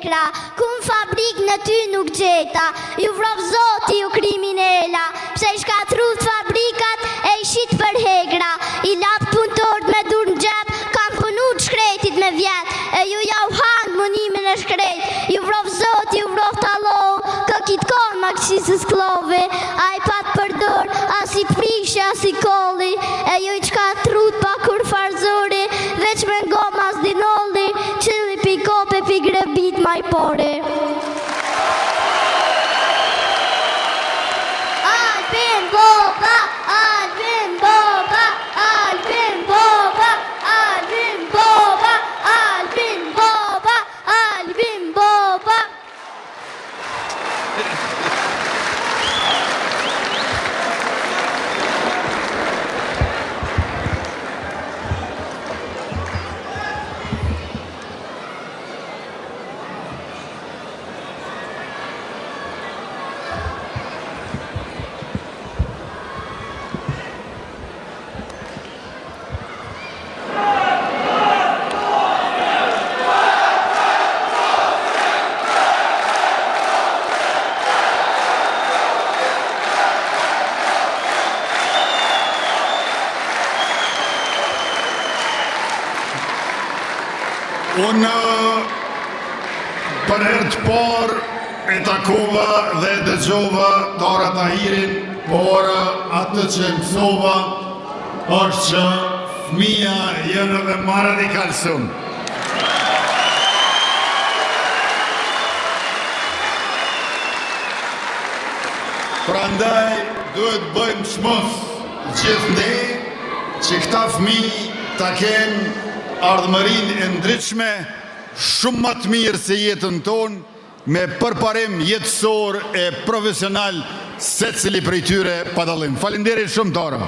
lekra, ku në fabrik në ty nuk gjeta, ju vrov zoti ju kriminela, pse i shkatrut fabrikat e i shit për hegra, i lap punëtort me dur në gjep, kam punu të shkretit me vjet, e ju ja u hangë mënimin e shkret, ju vrov zoti, ju vrov talo, ka kitë konë ma kësisë s'klove, a i pat përdor, as i prishe, as i kolli, e ju i shkatrut pa kur farzori, veç me ngomas dinolli, qëlli pi kope pi grebit maj pore. Albin Boba, Albin Boba, Albin Boba, Albin Boba, Albin Boba, Albin Boba. Unë për herë të parë e takova dhe dëgjova Dara Tahirin, por atë që mësova është që fëmija jënë dhe ma radikal shumë. Prandaj duhet bëjmë çmos gjithë ne që këta fëmijë ta kenë ardhmërinë e ndritshme shumë më të mirë se jetën tonë, me përparim jetësor e profesional secili prej tyre pa dallim. Faleminderit shumë Dara.